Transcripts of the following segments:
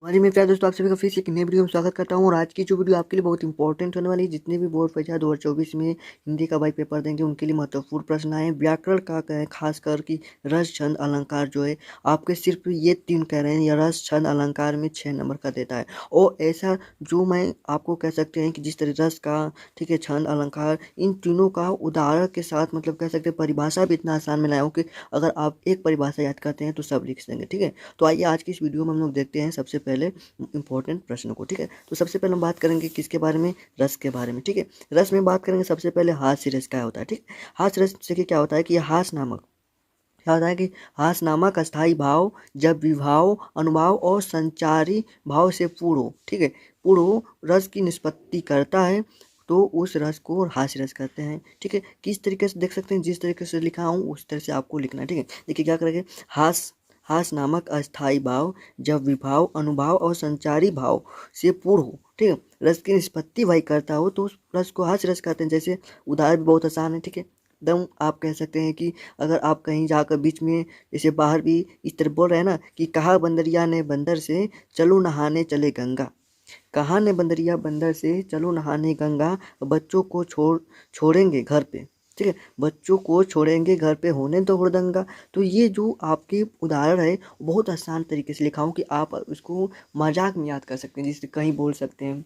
हमारी मेरे प्यारे दोस्तों, आप सभी का फिर से एक नई वीडियो में स्वागत करता हूँ। और आज की जो वीडियो आपके लिए बहुत इंपॉर्टेंट होने वाली है। जितने भी बोर्ड परीक्षा 2024 में हिंदी का वाइट पेपर देंगे उनके लिए महत्वपूर्ण प्रश्न आए। व्याकरण का कहें खासकर कि रस छंद अलंकार जो है आपके सिर्फ ये 3 कह रहे हैं, या रस छंद अलंकार में 6 नंबर का देता है। और ऐसा जो मैं आपको कह सकते हैं कि जिस तरह रस का, ठीक है, छंद अलंकार, इन तीनों का उदाहरण के साथ मतलब कह सकते हैं परिभाषा भी इतना आसान में लाया हूँ कि अगर आप एक परिभाषा याद करते हैं तो सब लिख देंगे। ठीक है, तो आइए आज की इस वीडियो में हम लोग देखते हैं सबसे पहले इंपॉर्टेंट प्रश्न को। ठीक है, तो सबसे पहले हम बात करेंगे किसके बारे में, रस के बारे में। ठीक है, रस में बात करेंगे सबसे पहले हास्य रस क्या होता है। ठीक, हास्य रस से क्या होता है कि हास नामक, क्या होता है कि हास नामक अस्थाई भाव जब विभाव अनुभाव और संचारी भाव से पूर्ण हो, ठीक है, पूर्ण हो, रस की निष्पत्ति करता है तो उस रस को हास्य रस कहते हैं। ठीक है, किस तरीके से देख सकते हैं, जिस तरीके से लिखा हूँ उस तरह से आपको लिखना है। ठीक है, देखिए क्या करेंगे, हास हास नामक अस्थाई भाव जब विभाव अनुभाव और संचारी भाव से पूर्ण हो, ठीक है, रस की निष्पत्ति वही करता हो तो उस रस को हास्य रस कहते हैं। जैसे उदाहरण भी बहुत आसान है। ठीक है, एकदम आप कह सकते हैं कि अगर आप कहीं जाकर बीच में, जैसे बाहर भी इस तरह बोल रहे हैं ना कि कहा बंदरिया ने बंदर से चलो नहाने चले गंगा, कहा ने बंदरिया बंदर से चलो नहाने गंगा, बच्चों को छोड़ेंगे घर पे, ठीक है, बच्चों को छोड़ेंगे घर पे होने दो हुड़दंगा। तो ये जो आपके उदाहरण है बहुत आसान तरीके से लिखा हूँ कि आप उसको मजाक में याद कर सकते हैं, जिससे कहीं बोल सकते हैं।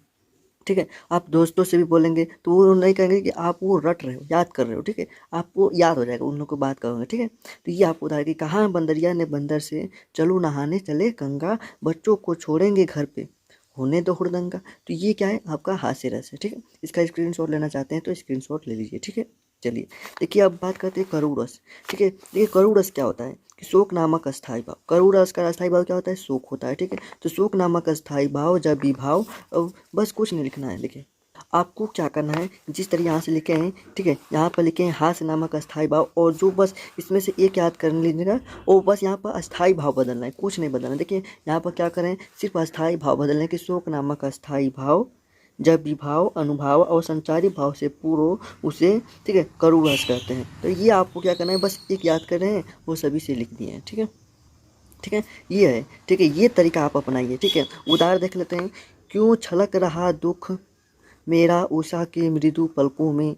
ठीक है, आप दोस्तों से भी बोलेंगे तो वो नहीं कहेंगे कि आप वो रट रहे हो, याद कर रहे हो। ठीक है, आपको याद हो जाएगा, उन लोगों को बात करोगे। ठीक है, तो ये आपको उदाहरण कि कहाँ बंदरिया ने बंदर से चलो नहाने चले गंगा, बच्चों को छोड़ेंगे घर पे होने दो हुड़दंगा। तो ये क्या है, आपका हास्य रस है। ठीक है, इसका स्क्रीनशॉट लेना चाहते हैं तो स्क्रीनशॉट ले लीजिए। ठीक है, चलिए देखिए अब बात करते हैं करुण रस। ठीक है, देखिए करुण रस क्या होता है कि शोक नामक अस्थाई भाव, करुण रस का अस्थाई भाव क्या होता है, शोक होता है। ठीक है, तो शोक नामक अस्थाई भाव जब विभाव, अब बस कुछ नहीं लिखना है। लिखे आपको क्या करना है, जिस तरह यहाँ से लिखे हैं, ठीक है, यहाँ पर लिखे हैं हास्य नामक अस्थाई भाव, और जो बस इसमें से एक याद कर लीजिएगा और बस यहाँ पर अस्थाई भाव बदलना है, कुछ नहीं बदलना है। देखिए यहाँ पर क्या करें, सिर्फ अस्थाई भाव बदलने के, शोक नामक अस्थाई भाव जब विभाव अनुभाव और संचारी भाव से पूर्व उसे, ठीक है, करुण रस कहते हैं। तो ये आपको क्या करना है, बस एक याद कर रहे हैं वो सभी से लिख दिए हैं। ठीक है, ठीक है, ये है। ठीक है, ये तरीका आप अपनाइए। ठीक है, उदाहरण देख लेते हैं। क्यों छलक रहा दुख मेरा उषा की मृदु पलकों में,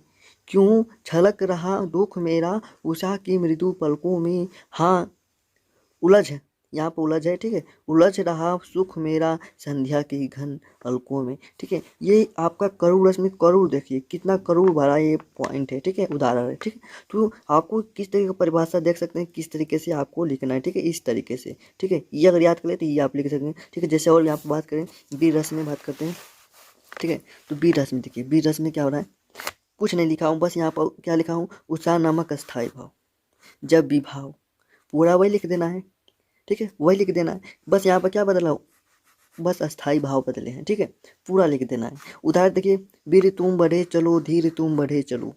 क्यों छलक रहा दुख मेरा उषा की मृदु पलकों में, हाँ उलझ, यहाँ पर उलझ है। ठीक है, उलझ रहा सुख मेरा संध्या की घन पलकों में। ठीक है, ये आपका करुण रस में करुण देखिए कितना करुण भरा ये पॉइंट है। ठीक है, उदाहरण है। ठीक है, तो आपको किस तरीके की परिभाषा देख सकते हैं, किस तरीके से आपको लिखना है। ठीक है, इस तरीके से। ठीक है, ये अगर याद करें तो ये आप लिख सकते हैं। ठीक है, जैसे और यहाँ पर बात करें, बीर रस में बात करते हैं। ठीक है, तो बीर रस में देखिए, बीर रस में क्या हो रहा है, कुछ नहीं लिखा हूँ, बस यहाँ पर क्या लिखा हूँ, उत्साह नामक अस्थाई भाव जब विभाव, पूरा वही लिख देना है। ठीक है, वही लिख देना है, बस यहाँ पर क्या बदला हो, बस अस्थाई भाव बदले हैं। ठीक है, पूरा लिख देना है। उदाहरण देखिए, वीर तुम बढ़े चलो धीर तुम बढ़े चलो,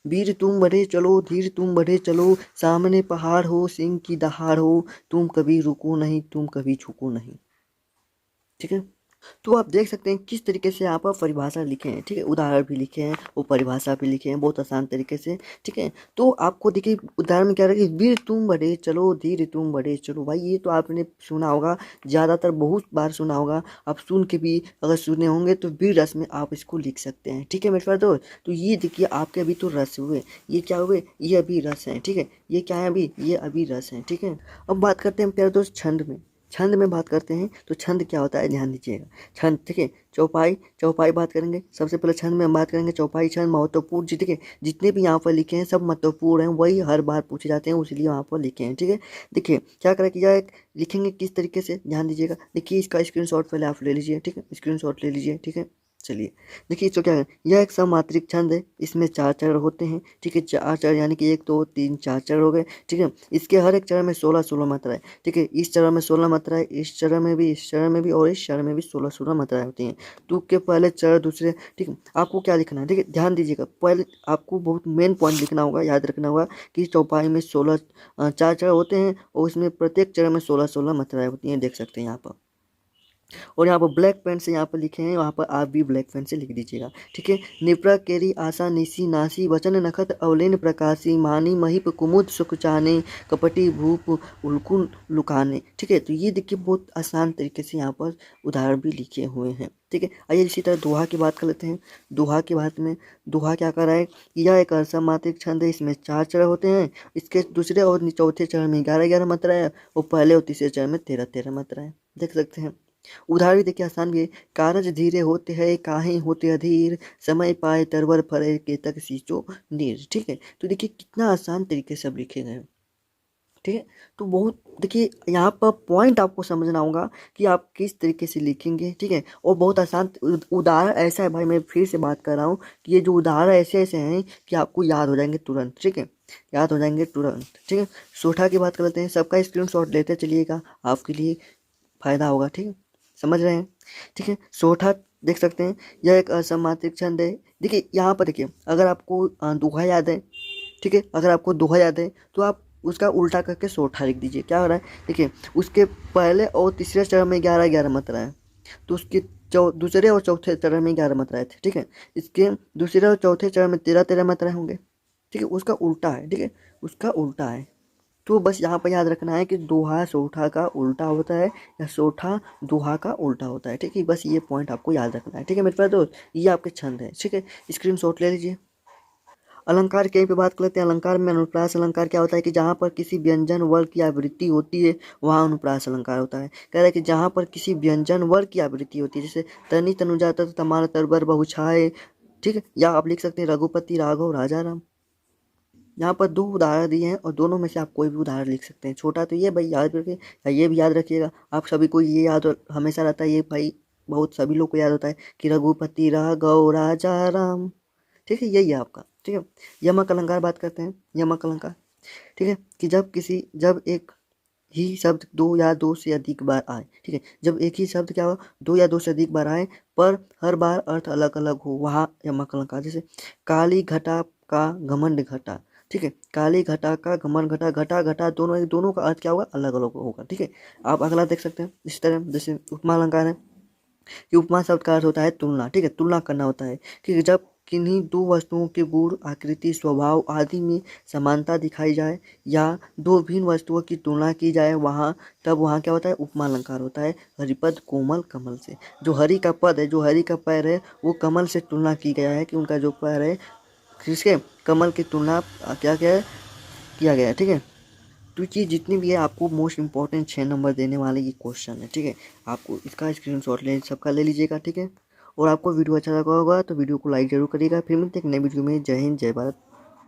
वीर तुम बढ़े चलो धीर तुम बढ़े चलो, सामने पहाड़ हो सिंह की दहाड़ हो, तुम कभी रुको नहीं तुम कभी झुको नहीं। ठीक है, तो आप देख सकते हैं किस तरीके से आप परिभाषा लिखे हैं। ठीक है, उदाहरण भी लिखे हैं वो परिभाषा भी लिखे हैं बहुत आसान तरीके से। ठीक है, तो आपको देखिए उदाहरण में क्या रहा है कि वीर तुम बढ़े चलो धीर तुम बढ़े चलो। भाई ये तो आपने सुना होगा, ज़्यादातर बहुत बार सुना होगा, आप सुन के भी अगर सुने होंगे तो वीर रस में आप इसको लिख सकते हैं। ठीक है मेरे पास दोस्त, तो ये देखिए आपके अभी तो रस हुए, ये क्या हुए, ये अभी रस हैं। ठीक है, ये क्या है अभी, ये अभी रस हैं। ठीक है, अब बात करते हैं प्यारे दोस्त छंद में। छंद में बात करते हैं तो छंद क्या होता है, ध्यान दीजिएगा। छंद, ठीक है, चौपाई, चौपाई बात करेंगे सबसे पहले। छंद में हम बात करेंगे चौपाई छंद महत्वपूर्ण, ठीक है, जितने भी यहाँ पर लिखे हैं सब महत्वपूर्ण हैं, वही हर बार पूछे जाते हैं इसलिए यहाँ पर लिखे हैं। ठीक है, देखिए क्या करें कि यह लिखेंगे किस तरीके से, ध्यान दीजिएगा। देखिए इसका स्क्रीनशॉट पहले आप ले लीजिए। ठीक है, स्क्रीनशॉट ले लीजिए। ठीक है, चलिए देखिए तो क्या है, यह एक सममात्रिक छंद है, इसमें 4 चरण होते हैं। ठीक है, 4 चरण यानी कि 1 2 3 4 चरण हो गए। ठीक है, इसके हर एक चरण में 16 मात्राएं। ठीक है, इस चरण में 16 मात्राएं, इस चरण में भी, इस चरण में भी और इस चरण में भी 16 मात्राएं होती हैं। तुक के पहले चरण दूसरे। ठीक है, आपको क्या लिखना है, ठीक है, ध्यान दीजिएगा। पहले आपको बहुत मेन पॉइंट लिखना होगा, याद रखना होगा कि चौपाई में 4 चरण होते हैं और उसमें प्रत्येक चरण में 16 मात्राएं होती हैं, देख सकते हैं यहाँ पर। और यहाँ पर ब्लैक पेन से यहाँ पर लिखे हैं, वहाँ पर आप भी ब्लैक पेन से लिख दीजिएगा। ठीक है। निप्रा केरी आशा निशी नासी वचन नखत अवलेन प्रकाशी मानी महिप कुमुद सुखचाने कपटी भूप उल्कुन लुकाने। ठीक है। तो ये देखिए बहुत आसान तरीके से यहाँ पर उदाहरण भी लिखे हुए हैं। ठीक है। आइए इसी तरह दोहा की बात कर लेते हैं। दोहा की बात में दोहा क्या कर रहा है, यह एक असमात्रिक छंद है, इसमें 4 चरण होते हैं। इसके दूसरे और चौथे चरण में 11-11 मात्रा है और पहले और तीसरे चरण में 13-13 मात्रा है। देख सकते हैं। उदाहरण भी देखिए आसान भी है। कारज धीरे होते हैं काहे होते अधीर समय पाए तरवर फरे के तक सींचो नीर। ठीक है। तो देखिए कितना आसान तरीके से अब लिखे गए हैं। ठीक है। तो बहुत देखिए यहाँ पर पॉइंट आपको समझना होगा कि आप किस तरीके से लिखेंगे। ठीक है। और बहुत आसान उदाहरण ऐसा है भाई, मैं फिर से बात कर रहा हूँ कि ये जो उदाहरण ऐसे ऐसे हैं कि आपको याद हो जाएंगे तुरंत। ठीक है। याद हो जाएंगे तुरंत। ठीक है। सोठा की बात कर लेते हैं। सबका स्क्रीनशॉट लेते चलिएगा, आपके लिए फायदा होगा। ठीक है। समझ रहे हैं। ठीक है। सोठा देख सकते हैं, यह एक असमात्रिक छंद है। देखिए यहाँ पर देखिए अगर आपको दोहा याद है, ठीक है, अगर आपको दोहा याद है तो आप उसका उल्टा करके सोठा लिख दीजिए। क्या हो रहा है देखिए, उसके पहले और तीसरे चरण में 11-11 मात्रा है, तो उसके दूसरे और चौथे चरण में 11 मात्राएं थे। ठीक है। इसके दूसरे और चौथे चरण में 13-13 मात्राएं होंगे। ठीक है। उसका उल्टा है। ठीक है। उसका उल्टा है। तो बस यहाँ पर याद रखना है कि दोहा सोठा का उल्टा होता है या सोठा दोहा का उल्टा होता है। ठीक है। बस ये पॉइंट आपको याद रखना है। ठीक है मेरे प्यारे दोस्त, ये आपके छंद है। ठीक है। स्क्रीनशॉट ले लीजिए। अलंकार के पे बात कर लेते हैं। अलंकार में अनुप्रास अलंकार क्या होता है कि जहाँ पर किसी व्यंजन वर्ग की आवृत्ति होती है वहाँ अनुप्रास अलंकार होता है। कह रहा है कि जहाँ पर किसी व्यंजन वर्ग की आवृत्ति होती है, जैसे तनी तनुजाता तमारा तरबर बहुछाए। ठीक है। या आप लिख सकते हैं रघुपति राघव राजा राम। यहाँ पर 2 उदाहरण दिए हैं और दोनों में से आप कोई भी उदाहरण लिख सकते हैं। छोटा तो ये भाई याद रखिए, या ये भी याद रखिएगा। आप सभी को ये याद हमेशा रहता है, ये भाई बहुत सभी लोग को याद होता है कि रघुपति राघव राजा राम। ठीक है। यही है आपका। ठीक है। यमक अलंकार बात करते हैं। यमक अलंकार ठीक है कि जब एक ही शब्द 2 या 2 से अधिक बार आए। ठीक है। जब एक ही शब्द क्या हो 2 या 2 से अधिक बार आए पर हर बार अर्थ अलग अलग हो, वहाँ यमक अलंकार। जैसे काली घटा का घमंड घटा। ठीक है। काली घटा का घमंड घटा, घटा घटा दोनों का अर्थ क्या होगा, अलग अलग होगा। ठीक है। आप अगला देख सकते हैं इस तरह, जैसे उपमा अलंकार है कि उपमा शब्द का अर्थ होता है तुलना। ठीक है। तुलना करना होता है कि जब किन्हीं 2 वस्तुओं के गुण आकृति स्वभाव आदि में समानता दिखाई जाए या 2 भिन्न वस्तुओं की तुलना की जाए तब वहाँ क्या होता है, उपमा अलंकार होता है। हरिपद कोमल कमल से, जो हरि का पद है, जो हरि का पैर है, वो कमल से तुलना की गया है कि उनका जो पैर है किसके, कमल की तुलना क्या क्या है किया गया है। ठीक है। तो ये जितनी भी है आपको मोस्ट इंपॉर्टेंट 6 नंबर देने वाले ये क्वेश्चन है। ठीक है। आपको इसका स्क्रीनशॉट सबका ले लीजिएगा। ठीक है। और आपको वीडियो अच्छा लगा होगा तो वीडियो को लाइक जरूर करिएगा। फिर मिलते हैं एक नई वीडियो में। जय हिंद जय भारत।